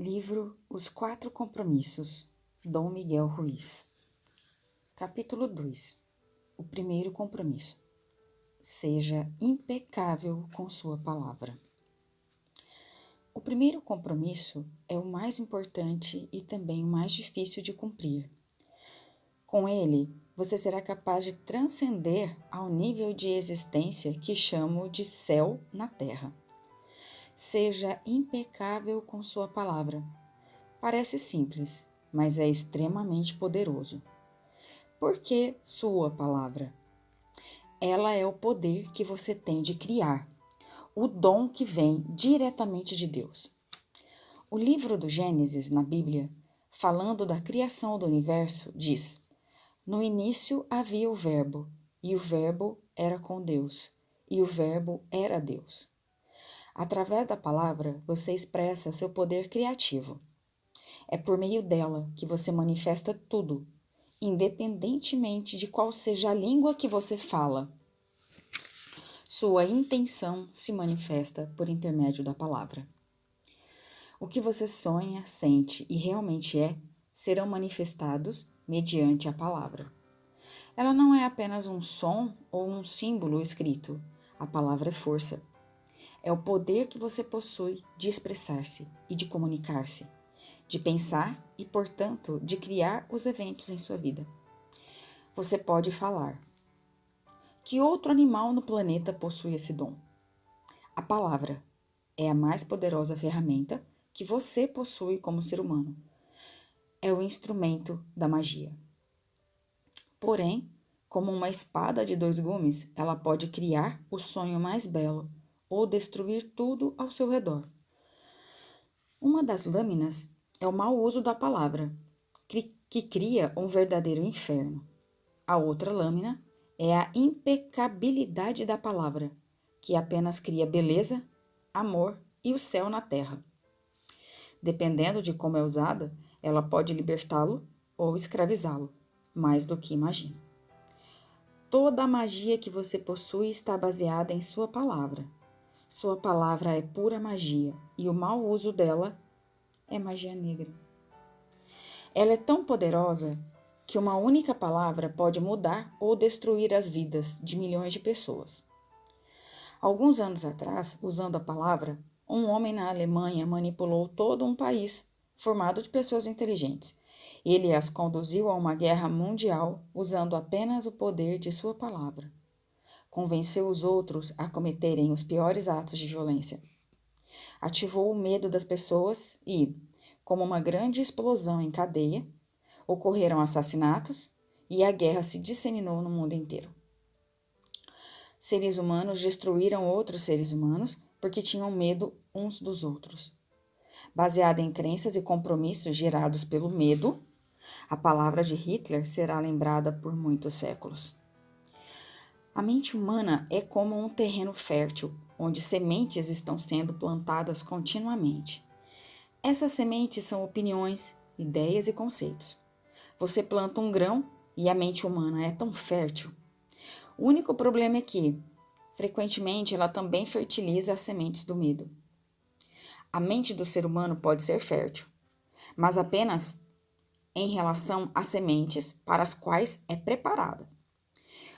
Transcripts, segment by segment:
Livro Os Quatro Compromissos, Dom Miguel Ruiz. Capítulo 2. O primeiro compromisso. Seja impecável com sua palavra. O primeiro compromisso é o mais importante e também o mais difícil de cumprir. Com ele, você será capaz de transcender ao nível de existência que chamo de céu na terra. Seja impecável com sua palavra. Parece simples, mas é extremamente poderoso. Por que sua palavra? Ela é o poder que você tem de criar, o dom que vem diretamente de Deus. O livro do Gênesis, na Bíblia, falando da criação do universo, diz: No início havia o Verbo, e o Verbo era com Deus, e o Verbo era Deus. Através da palavra, você expressa seu poder criativo. É por meio dela que você manifesta tudo, independentemente de qual seja a língua que você fala. Sua intenção se manifesta por intermédio da palavra. O que você sonha, sente e realmente é, serão manifestados mediante a palavra. Ela não é apenas um som ou um símbolo escrito. A palavra é força. É o poder que você possui de expressar-se e de comunicar-se, de pensar e, portanto, de criar os eventos em sua vida. Você pode falar. Que outro animal no planeta possui esse dom? A palavra é a mais poderosa ferramenta que você possui como ser humano. É o instrumento da magia. Porém, como uma espada de dois gumes, ela pode criar o sonho mais belo ou destruir tudo ao seu redor. Uma das lâminas é o mau uso da palavra, que cria um verdadeiro inferno. A outra lâmina é a impecabilidade da palavra, que apenas cria beleza, amor e o céu na terra. Dependendo de como é usada, ela pode libertá-lo ou escravizá-lo, mais do que imagina. Toda a magia que você possui está baseada em sua palavra. Sua palavra é pura magia e o mau uso dela é magia negra. Ela é tão poderosa que uma única palavra pode mudar ou destruir as vidas de milhões de pessoas. Alguns anos atrás, usando a palavra, um homem na Alemanha manipulou todo um país formado de pessoas inteligentes. Ele as conduziu a uma guerra mundial usando apenas o poder de sua palavra. Convenceu os outros a cometerem os piores atos de violência. Ativou o medo das pessoas e, como uma grande explosão em cadeia, ocorreram assassinatos e a guerra se disseminou no mundo inteiro. Seres humanos destruíram outros seres humanos porque tinham medo uns dos outros. Baseada em crenças e compromissos gerados pelo medo, a palavra de Hitler será lembrada por muitos séculos. A mente humana é como um terreno fértil, onde sementes estão sendo plantadas continuamente. Essas sementes são opiniões, ideias e conceitos. Você planta um grão e a mente humana é tão fértil. O único problema é que, frequentemente, ela também fertiliza as sementes do medo. A mente do ser humano pode ser fértil, mas apenas em relação às sementes para as quais é preparada.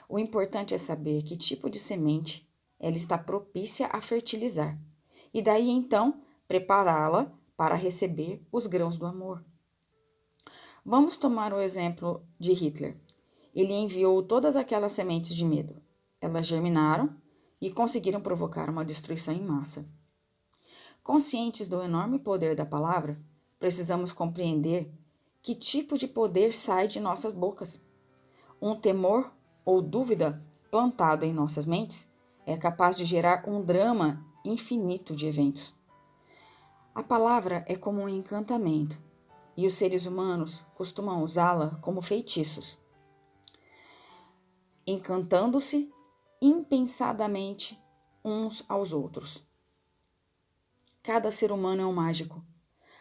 O importante é saber que tipo de semente ela está propícia a fertilizar, e daí então prepará-la para receber os grãos do amor. Vamos tomar o exemplo de Hitler. Ele enviou todas aquelas sementes de medo. Elas germinaram e conseguiram provocar uma destruição em massa. Conscientes do enorme poder da palavra, precisamos compreender que tipo de poder sai de nossas bocas. Um temor ou dúvida plantado em nossas mentes é capaz de gerar um drama infinito de eventos. A palavra é como um encantamento, e os seres humanos costumam usá-la como feitiços, encantando-se impensadamente uns aos outros. Cada ser humano é um mágico.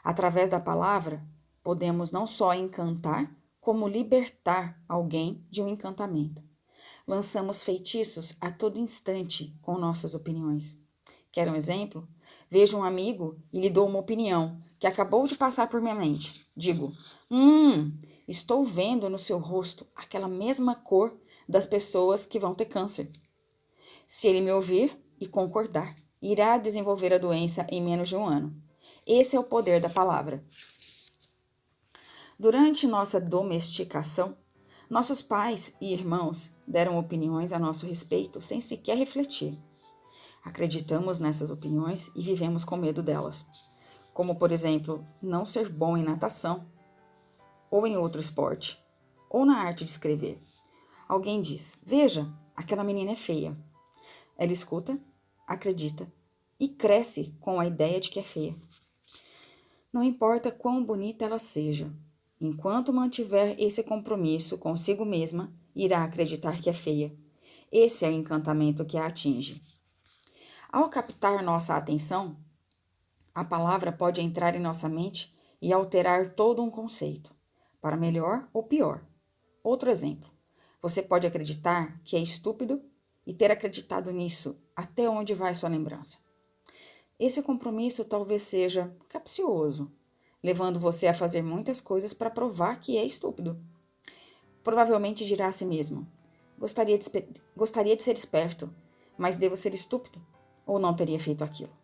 Através da palavra, podemos não só encantar, como libertar alguém de um encantamento. Lançamos feitiços a todo instante com nossas opiniões. Quer um exemplo? Vejo um amigo e lhe dou uma opinião que acabou de passar por minha mente. Digo, estou vendo no seu rosto aquela mesma cor das pessoas que vão ter câncer. Se ele me ouvir e concordar, irá desenvolver a doença em menos de um ano. Esse é o poder da palavra. Durante nossa domesticação, nossos pais e irmãos deram opiniões a nosso respeito sem sequer refletir. Acreditamos nessas opiniões e vivemos com medo delas, como, por exemplo, não ser bom em natação, ou em outro esporte, ou na arte de escrever. Alguém diz, veja, aquela menina é feia. Ela escuta, acredita e cresce com a ideia de que é feia. Não importa quão bonita ela seja, enquanto mantiver esse compromisso consigo mesma, irá acreditar que é feia. Esse é o encantamento que a atinge. Ao captar nossa atenção, a palavra pode entrar em nossa mente e alterar todo um conceito, para melhor ou pior. Outro exemplo, você pode acreditar que é estúpido e ter acreditado nisso até onde vai sua lembrança. Esse compromisso talvez seja capcioso, levando você a fazer muitas coisas para provar que é estúpido. Provavelmente dirá a si mesmo, gostaria de ser esperto, mas devo ser estúpido, ou não teria feito aquilo.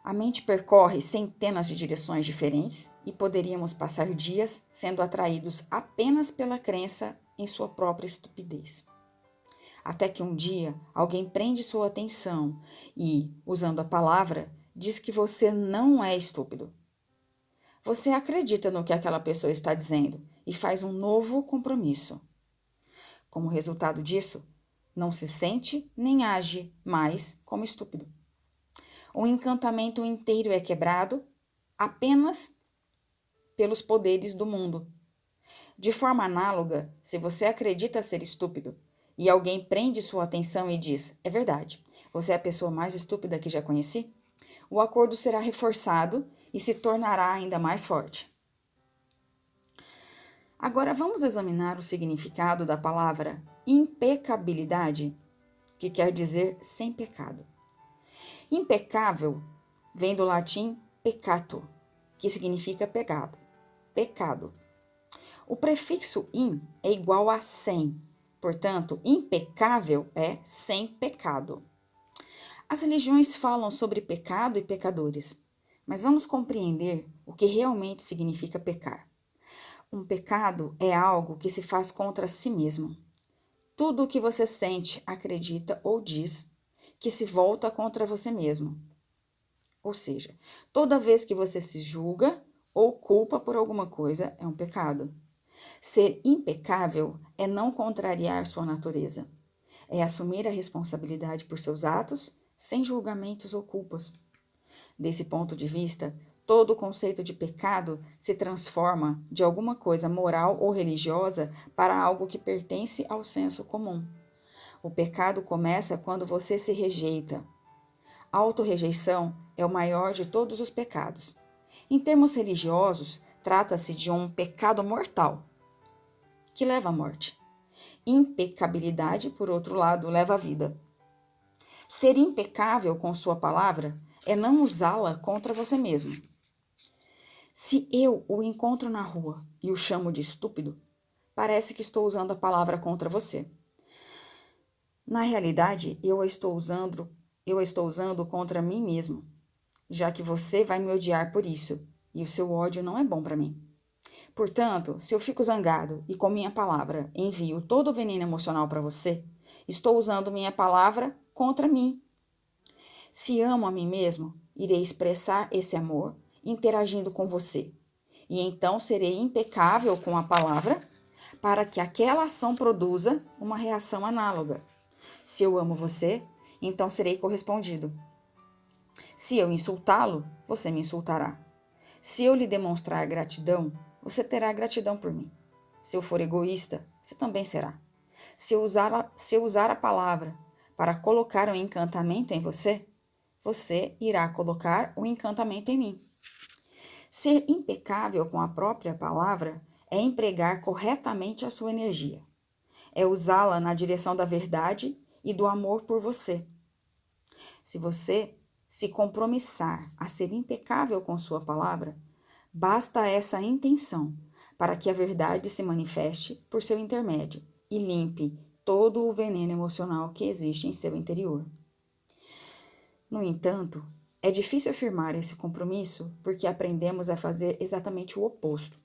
A mente percorre centenas de direções diferentes e poderíamos passar dias sendo atraídos apenas pela crença em sua própria estupidez. Até que um dia alguém prende sua atenção e, usando a palavra, diz que você não é estúpido. Você acredita no que aquela pessoa está dizendo e faz um novo compromisso. Como resultado disso, não se sente nem age mais como estúpido. O encantamento inteiro é quebrado apenas pelos poderes do mundo. De forma análoga, se você acredita ser estúpido e alguém prende sua atenção e diz, é verdade, você é a pessoa mais estúpida que já conheci, o acordo será reforçado e se tornará ainda mais forte. Agora vamos examinar o significado da palavra impecabilidade, que quer dizer sem pecado. Impecável vem do latim peccato, que significa pecado. O prefixo in é igual a sem, portanto, impecável é sem pecado. As religiões falam sobre pecado e pecadores, mas vamos compreender o que realmente significa pecar. Um pecado é algo que se faz contra si mesmo. Tudo o que você sente, acredita ou diz que se volta contra você mesmo. Ou seja, toda vez que você se julga ou culpa por alguma coisa, é um pecado. Ser impecável é não contrariar sua natureza. É assumir a responsabilidade por seus atos, sem julgamentos ou culpas. Desse ponto de vista, todo o conceito de pecado se transforma de alguma coisa moral ou religiosa para algo que pertence ao senso comum. O pecado começa quando você se rejeita. A autorrejeição é o maior de todos os pecados. Em termos religiosos, trata-se de um pecado mortal, que leva à morte. Impecabilidade, por outro lado, leva à vida. Ser impecável com sua palavra é não usá-la contra você mesmo. Se eu o encontro na rua e o chamo de estúpido, parece que estou usando a palavra contra você. Na realidade, eu a estou usando contra mim mesmo, já que você vai me odiar por isso, e o seu ódio não é bom para mim. Portanto, se eu fico zangado e com minha palavra envio todo o veneno emocional para você, estou usando minha palavra contra mim. Se amo a mim mesmo, irei expressar esse amor interagindo com você, e então serei impecável com a palavra para que aquela ação produza uma reação análoga. Se eu amo você, então serei correspondido. Se eu insultá-lo, você me insultará. Se eu lhe demonstrar gratidão, você terá gratidão por mim. Se eu for egoísta, você também será. Se eu usar a palavra para colocar um encantamento em você, você irá colocar um encantamento em mim. Ser impecável com a própria palavra é empregar corretamente a sua energia. É usá-la na direção da verdade e do amor por você. Se você se compromissar a ser impecável com sua palavra, basta essa intenção para que a verdade se manifeste por seu intermédio e limpe todo o veneno emocional que existe em seu interior. No entanto, é difícil afirmar esse compromisso porque aprendemos a fazer exatamente o oposto.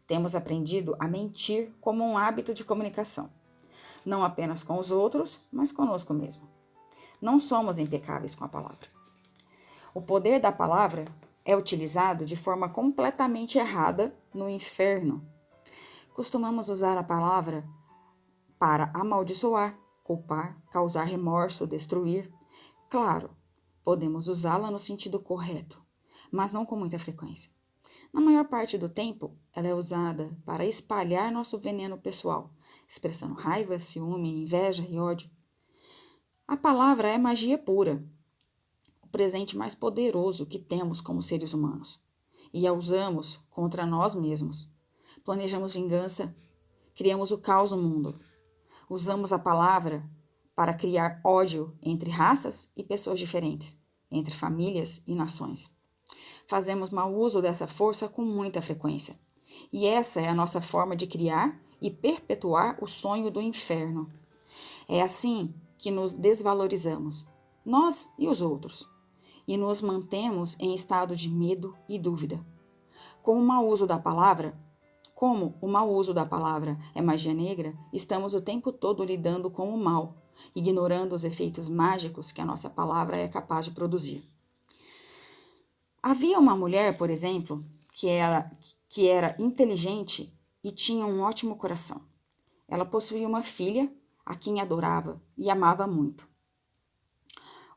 Temos aprendido a mentir como um hábito de comunicação, não apenas com os outros, mas conosco mesmo. Não somos impecáveis com a palavra. O poder da palavra é utilizado de forma completamente errada no inferno. Costumamos usar a palavra para amaldiçoar, culpar, causar remorso, destruir. Claro, podemos usá-la no sentido correto, mas não com muita frequência. Na maior parte do tempo, ela é usada para espalhar nosso veneno pessoal, expressando raiva, ciúme, inveja e ódio. A palavra é magia pura, o presente mais poderoso que temos como seres humanos, e a usamos contra nós mesmos. Planejamos vingança, criamos o caos no mundo. Usamos a palavra para criar ódio entre raças e pessoas diferentes, entre famílias e nações. Fazemos mau uso dessa força com muita frequência. E essa é a nossa forma de criar e perpetuar o sonho do inferno. É assim que nos desvalorizamos, nós e os outros, e nos mantemos em estado de medo e dúvida. Como o mau uso da palavra é magia negra, estamos o tempo todo lidando com o mal, ignorando os efeitos mágicos que a nossa palavra é capaz de produzir. Havia uma mulher, por exemplo, que era inteligente e tinha um ótimo coração. Ela possuía uma filha a quem adorava e amava muito.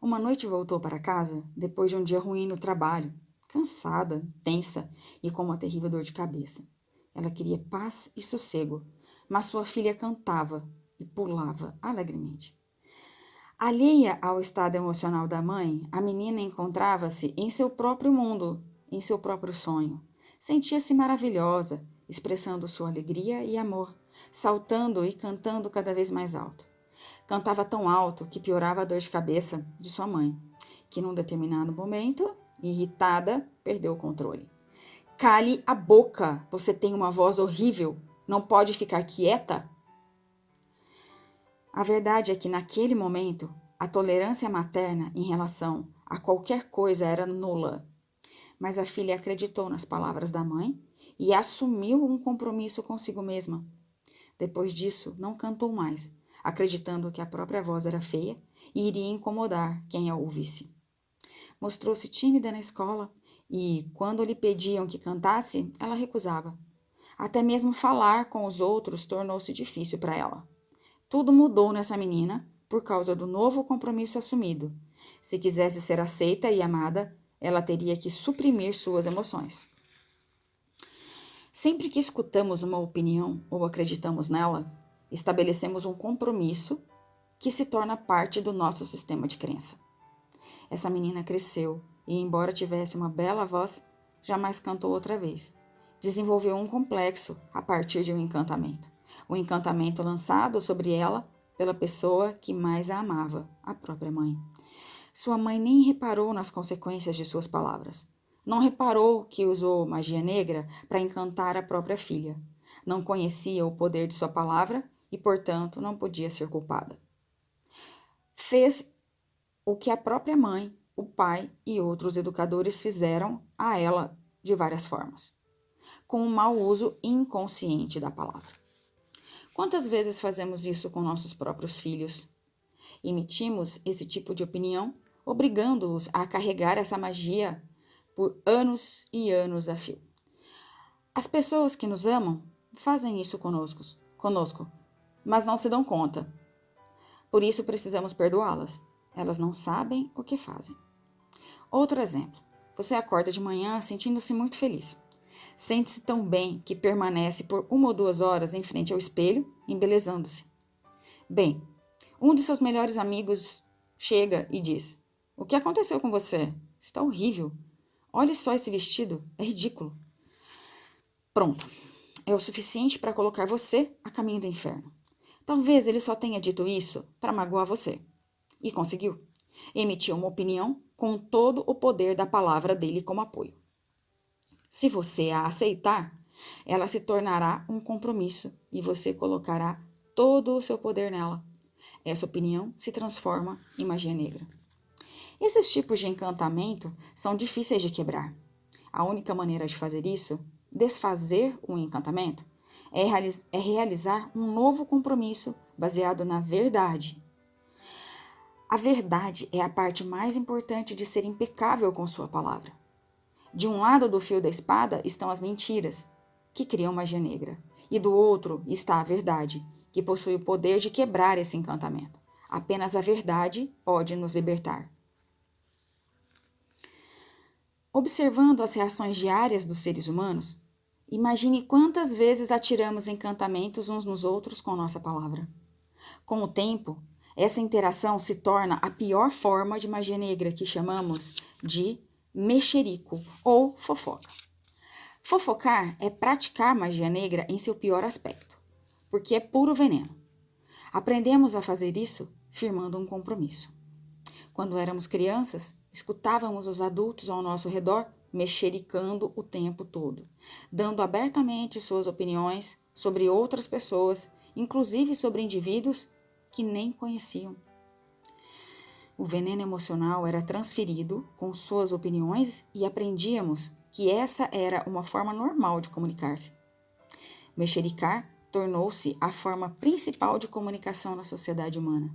Uma noite voltou para casa depois de um dia ruim no trabalho, cansada, tensa e com uma terrível dor de cabeça. Ela queria paz e sossego, mas sua filha cantava e pulava alegremente. Alheia ao estado emocional da mãe, a menina encontrava-se em seu próprio mundo, em seu próprio sonho. Sentia-se maravilhosa, expressando sua alegria e amor, saltando e cantando cada vez mais alto. Cantava tão alto que piorava a dor de cabeça de sua mãe, que num determinado momento, irritada, perdeu o controle. Cale a boca, você tem uma voz horrível, não pode ficar quieta? A verdade é que naquele momento, a tolerância materna em relação a qualquer coisa era nula. Mas a filha acreditou nas palavras da mãe e assumiu um compromisso consigo mesma. Depois disso, não cantou mais, acreditando que a própria voz era feia e iria incomodar quem a ouvisse. Mostrou-se tímida na escola e, quando lhe pediam que cantasse, ela recusava. Até mesmo falar com os outros tornou-se difícil para ela. Tudo mudou nessa menina por causa do novo compromisso assumido. Se quisesse ser aceita e amada, ela teria que suprimir suas emoções. Sempre que escutamos uma opinião ou acreditamos nela, estabelecemos um compromisso que se torna parte do nosso sistema de crença. Essa menina cresceu e, embora tivesse uma bela voz, jamais cantou outra vez. Desenvolveu um complexo a partir de um encantamento. O encantamento lançado sobre ela pela pessoa que mais a amava, a própria mãe. Sua mãe nem reparou nas consequências de suas palavras. Não reparou que usou magia negra para encantar a própria filha. Não conhecia o poder de sua palavra e, portanto, não podia ser culpada. Fez o que a própria mãe, o pai e outros educadores fizeram a ela de várias formas, com um mau uso inconsciente da palavra. Quantas vezes fazemos isso com nossos próprios filhos? Emitimos esse tipo de opinião, obrigando-os a carregar essa magia por anos e anos a fio. As pessoas que nos amam fazem isso conosco, mas não se dão conta. Por isso precisamos perdoá-las. Elas não sabem o que fazem. Outro exemplo. Você acorda de manhã sentindo-se muito feliz. Sente-se tão bem que permanece por 1 ou 2 horas em frente ao espelho, embelezando-se. Bem, um de seus melhores amigos chega e diz: "O que aconteceu com você? Está horrível. Olhe só esse vestido, é ridículo." Pronto, é o suficiente para colocar você a caminho do inferno. Talvez ele só tenha dito isso para magoar você. E conseguiu. emitir uma opinião com todo o poder da palavra dele como apoio. Se você a aceitar, ela se tornará um compromisso e você colocará todo o seu poder nela. Essa opinião se transforma em magia negra. Esses tipos de encantamento são difíceis de quebrar. A única maneira de fazer isso, desfazer um encantamento, é realizar um novo compromisso baseado na verdade. A verdade é a parte mais importante de ser impecável com sua palavra. De um lado do fio da espada estão as mentiras, que criam magia negra, e do outro está a verdade, que possui o poder de quebrar esse encantamento. Apenas a verdade pode nos libertar. Observando as reações diárias dos seres humanos, imagine quantas vezes atiramos encantamentos uns nos outros com nossa palavra. Com o tempo, essa interação se torna a pior forma de magia negra, que chamamos de mexerico ou fofoca. Fofocar é praticar magia negra em seu pior aspecto, porque é puro veneno. Aprendemos a fazer isso firmando um compromisso. Quando éramos crianças, escutávamos os adultos ao nosso redor mexericando o tempo todo, dando abertamente suas opiniões sobre outras pessoas, inclusive sobre indivíduos que nem conheciam. O veneno emocional era transferido com suas opiniões e aprendíamos que essa era uma forma normal de comunicar-se. Mexericar tornou-se a forma principal de comunicação na sociedade humana.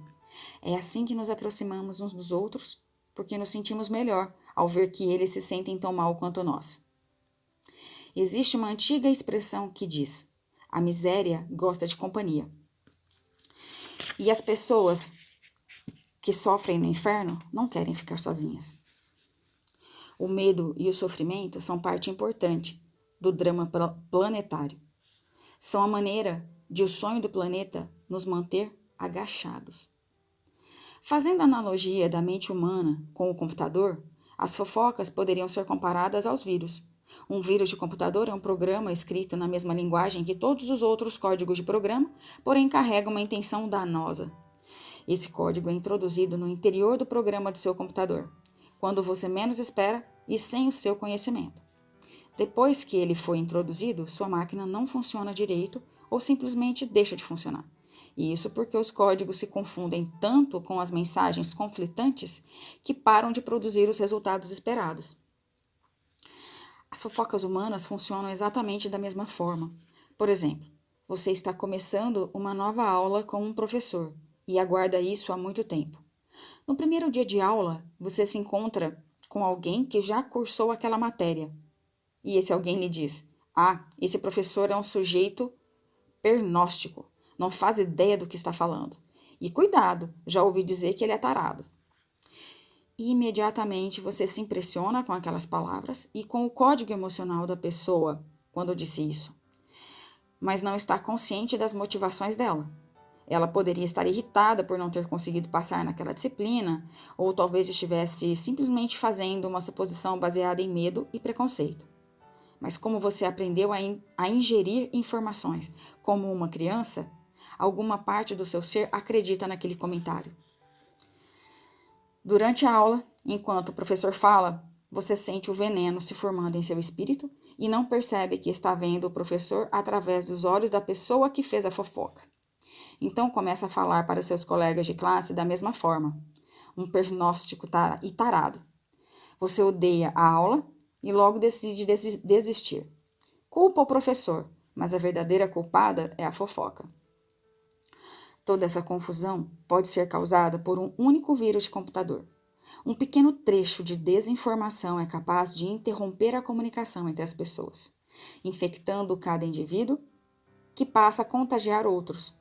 É assim que nos aproximamos uns dos outros, porque nos sentimos melhor ao ver que eles se sentem tão mal quanto nós. Existe uma antiga expressão que diz: a miséria gosta de companhia. E as pessoas que sofrem no inferno não querem ficar sozinhas. O medo e o sofrimento são parte importante do drama planetário. São a maneira de o sonho do planeta nos manter agachados. Fazendo analogia da mente humana com o computador, as fofocas poderiam ser comparadas aos vírus. Um vírus de computador é um programa escrito na mesma linguagem que todos os outros códigos de programa, porém carrega uma intenção danosa. Esse código é introduzido no interior do programa do seu computador, quando você menos espera e sem o seu conhecimento. Depois que ele foi introduzido, sua máquina não funciona direito ou simplesmente deixa de funcionar. E isso porque os códigos se confundem tanto com as mensagens conflitantes que param de produzir os resultados esperados. As fofocas humanas funcionam exatamente da mesma forma. Por exemplo, você está começando uma nova aula com um professor e aguarda isso há muito tempo. No primeiro dia de aula, você se encontra com alguém que já cursou aquela matéria. E esse alguém lhe diz: esse professor é um sujeito pernóstico, não faz ideia do que está falando. E cuidado, já ouvi dizer que ele é tarado. E imediatamente você se impressiona com aquelas palavras e com o código emocional da pessoa quando disse isso. Mas não está consciente das motivações dela. Ela poderia estar irritada por não ter conseguido passar naquela disciplina, ou talvez estivesse simplesmente fazendo uma suposição baseada em medo e preconceito. Mas como você aprendeu a ingerir informações como uma criança, alguma parte do seu ser acredita naquele comentário. Durante a aula, enquanto o professor fala, você sente o veneno se formando em seu espírito e não percebe que está vendo o professor através dos olhos da pessoa que fez a fofoca. Então começa a falar para seus colegas de classe da mesma forma, um pernóstico e tarado. Você odeia a aula e logo decide desistir. Culpa o professor, mas a verdadeira culpada é a fofoca. Toda essa confusão pode ser causada por um único vírus de computador. Um pequeno trecho de desinformação é capaz de interromper a comunicação entre as pessoas, infectando cada indivíduo que passa a contagiar outros.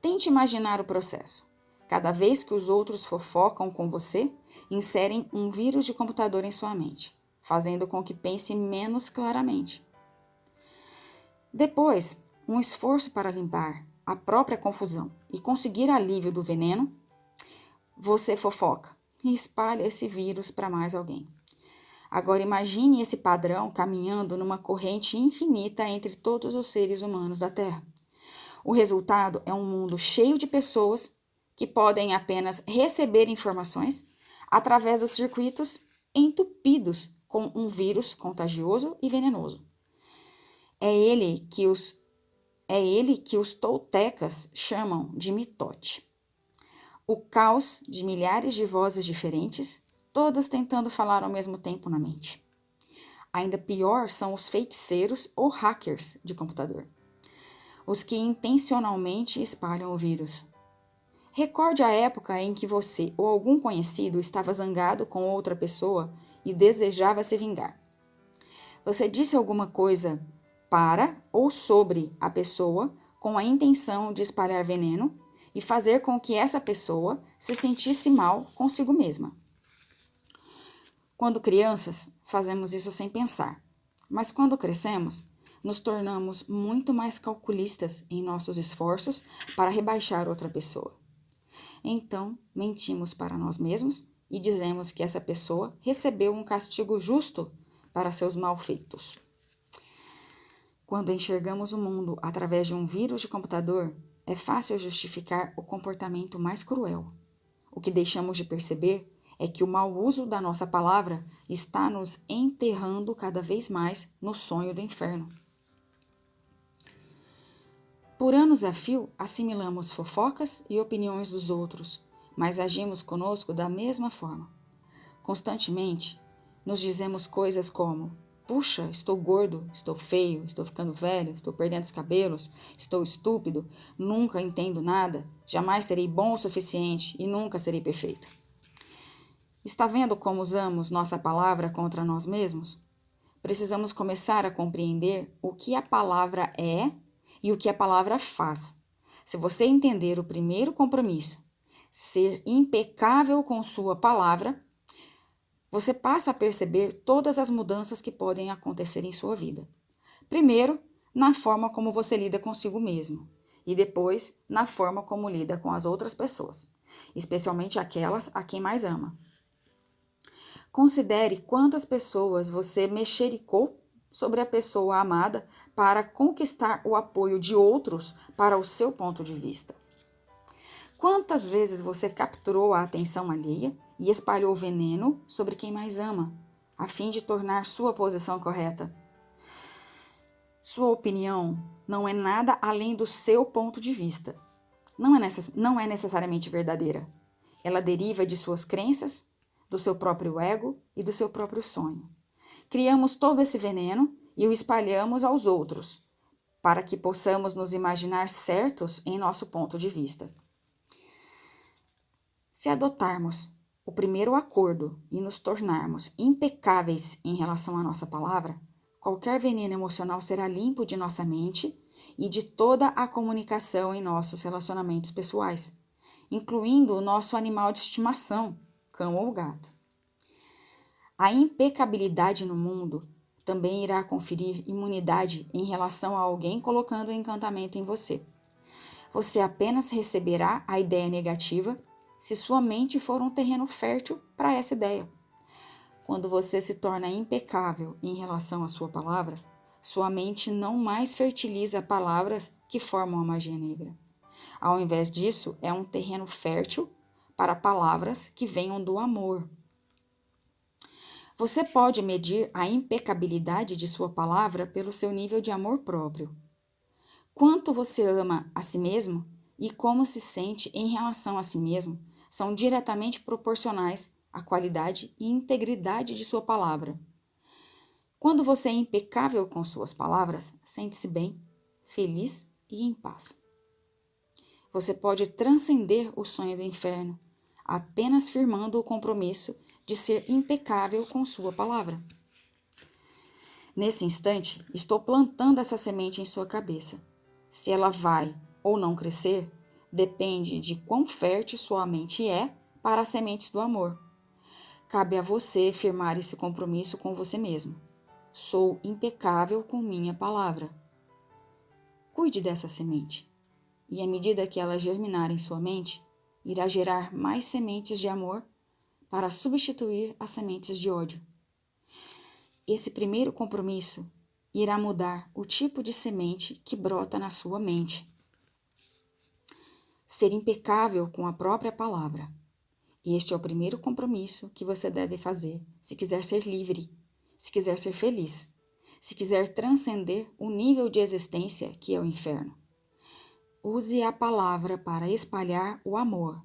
Tente imaginar o processo. Cada vez que os outros fofocam com você, inserem um vírus de computador em sua mente, fazendo com que pense menos claramente. Depois, um esforço para limpar a própria confusão e conseguir alívio do veneno, você fofoca e espalha esse vírus para mais alguém. Agora imagine esse padrão caminhando numa corrente infinita entre todos os seres humanos da Terra. O resultado é um mundo cheio de pessoas que podem apenas receber informações através dos circuitos entupidos com um vírus contagioso e venenoso. É ele que os toltecas chamam de mitote. O caos de milhares de vozes diferentes, todas tentando falar ao mesmo tempo na mente. Ainda pior são os feiticeiros ou hackers de computador, os que intencionalmente espalham o vírus. Recorde a época em que você ou algum conhecido estava zangado com outra pessoa e desejava se vingar. Você disse alguma coisa para ou sobre a pessoa com a intenção de espalhar veneno e fazer com que essa pessoa se sentisse mal consigo mesma. Quando crianças, fazemos isso sem pensar, mas quando crescemos, nos tornamos muito mais calculistas em nossos esforços para rebaixar outra pessoa. Então, mentimos para nós mesmos e dizemos que essa pessoa recebeu um castigo justo para seus malfeitos. Quando enxergamos o mundo através de um vírus de computador, é fácil justificar o comportamento mais cruel. O que deixamos de perceber é que o mau uso da nossa palavra está nos enterrando cada vez mais no sonho do inferno. Por anos a fio, assimilamos fofocas e opiniões dos outros, mas agimos conosco da mesma forma. Constantemente, nos dizemos coisas como: puxa, estou gordo, estou feio, estou ficando velho, estou perdendo os cabelos, estou estúpido, nunca entendo nada, jamais serei bom o suficiente e nunca serei perfeito. Está vendo como usamos nossa palavra contra nós mesmos? Precisamos começar a compreender o que a palavra é e o que a palavra faz. Se você entender o primeiro compromisso, ser impecável com sua palavra, você passa a perceber todas as mudanças que podem acontecer em sua vida. Primeiro, na forma como você lida consigo mesmo, e depois, na forma como lida com as outras pessoas, especialmente aquelas a quem mais ama. Considere quantas pessoas você mexericou sobre a pessoa amada para conquistar o apoio de outros para o seu ponto de vista. Quantas vezes você capturou a atenção alheia e espalhou veneno sobre quem mais ama, a fim de tornar sua posição correta? Sua opinião não é nada além do seu ponto de vista. Não é necessariamente verdadeira. Ela deriva de suas crenças, do seu próprio ego e do seu próprio sonho. Criamos todo esse veneno e o espalhamos aos outros, para que possamos nos imaginar certos em nosso ponto de vista. Se adotarmos o primeiro acordo e nos tornarmos impecáveis em relação à nossa palavra, qualquer veneno emocional será limpo de nossa mente e de toda a comunicação em nossos relacionamentos pessoais, incluindo o nosso animal de estimação, cão ou gato. A impecabilidade no mundo também irá conferir imunidade em relação a alguém colocando um encantamento em você. Você apenas receberá a ideia negativa se sua mente for um terreno fértil para essa ideia. Quando você se torna impecável em relação à sua palavra, sua mente não mais fertiliza palavras que formam a magia negra. Ao invés disso, é um terreno fértil para palavras que venham do amor. Você pode medir a impecabilidade de sua palavra pelo seu nível de amor próprio. Quanto você ama a si mesmo e como se sente em relação a si mesmo são diretamente proporcionais à qualidade e integridade de sua palavra. Quando você é impecável com suas palavras, sente-se bem, feliz e em paz. Você pode transcender o sonho do inferno, apenas firmando o compromisso de ser impecável com sua palavra. Nesse instante, estou plantando essa semente em sua cabeça. Se ela vai ou não crescer, depende de quão fértil sua mente é para as sementes do amor. Cabe a você firmar esse compromisso com você mesmo. Sou impecável com minha palavra. Cuide dessa semente, e à medida que ela germinar em sua mente, irá gerar mais sementes de amor para substituir as sementes de ódio. Esse primeiro compromisso irá mudar o tipo de semente que brota na sua mente. ser impecável com a própria palavra. Este é o primeiro compromisso que você deve fazer se quiser ser livre, se quiser ser feliz, se quiser transcender o nível de existência que é o inferno. Use a palavra para espalhar o amor.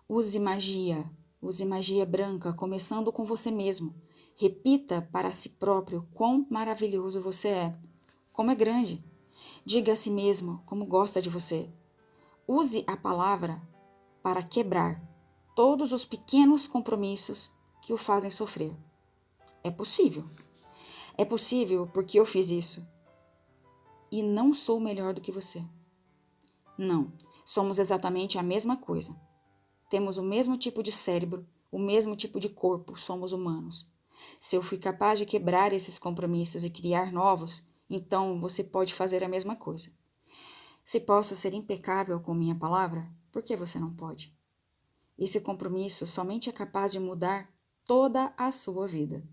Use magia branca, começando com você mesmo. Repita para si próprio quão maravilhoso você é, como é grande. Diga a si mesmo como gosta de você. Use a palavra para quebrar todos os pequenos compromissos que o fazem sofrer. É possível. É possível porque eu fiz isso. E não sou melhor do que você. Não, somos exatamente a mesma coisa. Temos o mesmo tipo de cérebro, o mesmo tipo de corpo, somos humanos. Se eu fui capaz de quebrar esses compromissos e criar novos, então você pode fazer a mesma coisa. Se posso ser impecável com minha palavra, por que você não pode? Esse compromisso somente é capaz de mudar toda a sua vida.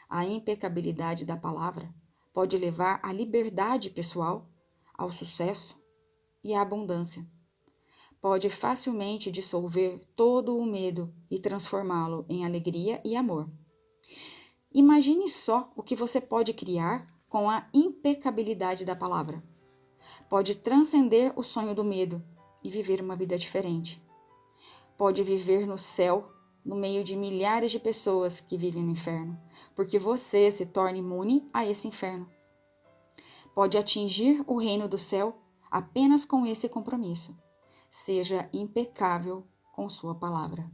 A impecabilidade da palavra pode levar à liberdade pessoal, ao sucesso e à abundância. Pode facilmente dissolver todo o medo e transformá-lo em alegria e amor. Imagine só o que você pode criar com a impecabilidade da palavra. Pode transcender o sonho do medo e viver uma vida diferente. Pode viver no céu, no meio de milhares de pessoas que vivem no inferno, porque você se torna imune a esse inferno. Pode atingir o reino do céu apenas com esse compromisso. Seja impecável com sua palavra.